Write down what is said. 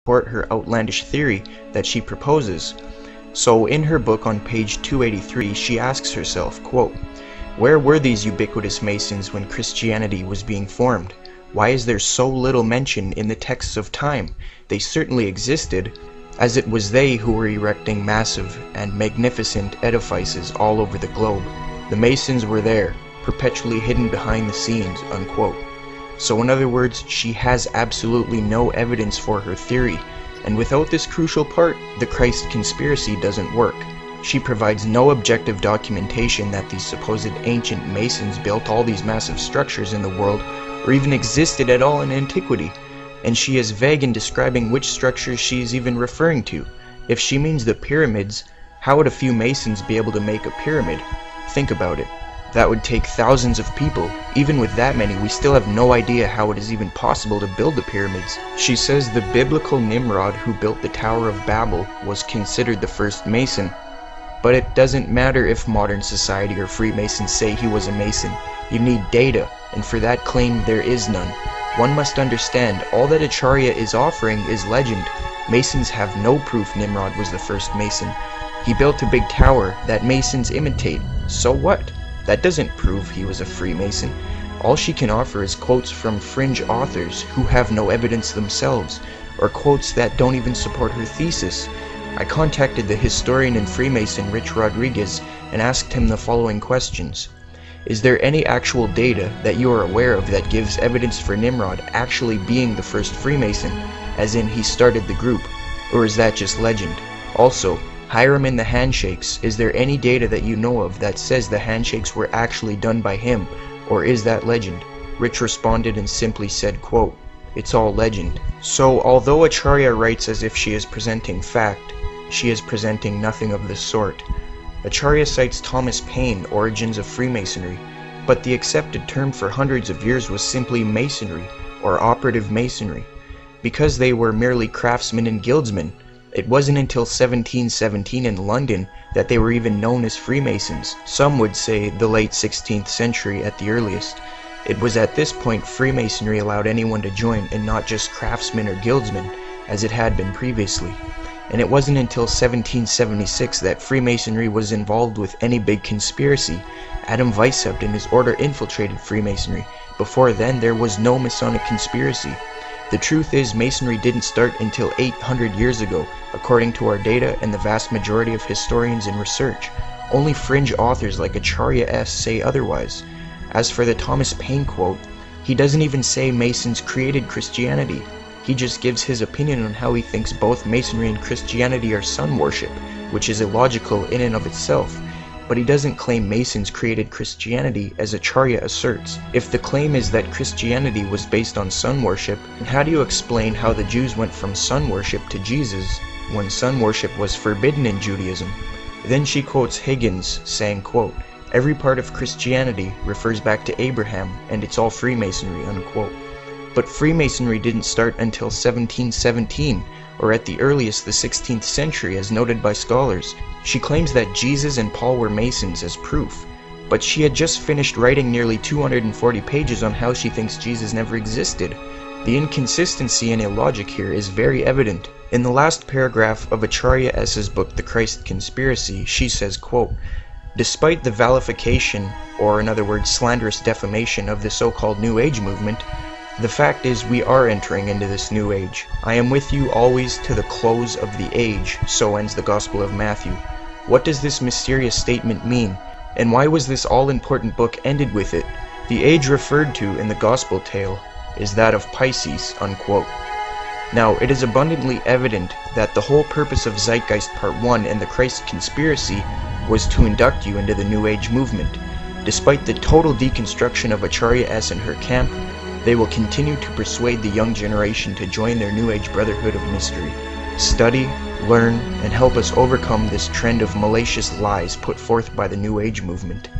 support her outlandish theory that she proposes. So in her book on page 283, she asks herself, quote, "Where were these ubiquitous Masons when Christianity was being formed? Why is there so little mention in the texts of time? They certainly existed, as it was they who were erecting massive and magnificent edifices all over the globe. The Masons were there, perpetually hidden behind the scenes," unquote. So in other words, she has absolutely no evidence for her theory, and without this crucial part, the Christ conspiracy doesn't work. She provides no objective documentation that these supposed ancient Masons built all these massive structures in the world, or even existed at all in antiquity, and she is vague in describing which structures she is even referring to. If she means the pyramids, how would a few Masons be able to make a pyramid? Think about it. That would take thousands of people. Even with that many, we still have no idea how it is even possible to build the pyramids. She says the biblical Nimrod who built the Tower of Babel was considered the first Mason. But it doesn't matter if modern society or Freemasons say he was a Mason. You need data, and for that claim there is none. One must understand, all that Acharya is offering is legend. Masons have no proof Nimrod was the first Mason. He built a big tower that Masons imitate. So what? That doesn't prove he was a Freemason. All she can offer is quotes from fringe authors who have no evidence themselves, or quotes that don't even support her thesis. I contacted the historian and Freemason Rich Rodriguez and asked him the following questions. Is there any actual data that you are aware of that gives evidence for Nimrod actually being the first Freemason, as in he started the group, or is that just legend? Also, Hiram and the handshakes, is there any data that you know of that says the handshakes were actually done by him, or is that legend? Rich responded and simply said, quote, "It's all legend." So although Acharya writes as if she is presenting fact, she is presenting nothing of the sort. Acharya cites Thomas Paine, Origins of Freemasonry, but the accepted term for hundreds of years was simply Masonry, or operative Masonry, because they were merely craftsmen and guildsmen. It wasn't until 1717 in London that they were even known as Freemasons. Some would say the late 16th century at the earliest. It was at this point Freemasonry allowed anyone to join, and not just craftsmen or guildsmen, as it had been previously. And it wasn't until 1776 that Freemasonry was involved with any big conspiracy. Adam Weishaupt and his order infiltrated Freemasonry. Before then, there was no Masonic conspiracy. The truth is, Masonry didn't start until 800 years ago, according to our data and the vast majority of historians and research. Only fringe authors like Acharya S. say otherwise. As for the Thomas Paine quote, he doesn't even say Masons created Christianity. He just gives his opinion on how he thinks both Masonry and Christianity are sun worship, which is illogical in and of itself. But he doesn't claim Masons created Christianity as Acharya asserts. If the claim is that Christianity was based on sun worship, then how do you explain how the Jews went from sun worship to Jesus when sun worship was forbidden in Judaism? Then she quotes Higgins saying, quote, "Every part of Christianity refers back to Abraham, and it's all Freemasonry," unquote. But Freemasonry didn't start until 1717, or at the earliest the 16th century, as noted by scholars. She claims that Jesus and Paul were Masons as proof, but she had just finished writing nearly 240 pages on how she thinks Jesus never existed. The inconsistency and illogic here is very evident. In the last paragraph of Acharya S.'s book, The Christ Conspiracy, she says, quote, "Despite the vilification, or in other words, slanderous defamation of the so-called New Age movement, the fact is we are entering into this new age. I am with you always to the close of the age," so ends the Gospel of Matthew. What does this mysterious statement mean? And why was this all-important book ended with it? The age referred to in the Gospel tale is that of Pisces, unquote. Now, it is abundantly evident that the whole purpose of Zeitgeist Part One and the Christ Conspiracy was to induct you into the New Age movement. Despite the total deconstruction of Acharya S. and her camp, they will continue to persuade the young generation to join their New Age Brotherhood of Mystery. Study, learn, and help us overcome this trend of malicious lies put forth by the New Age movement.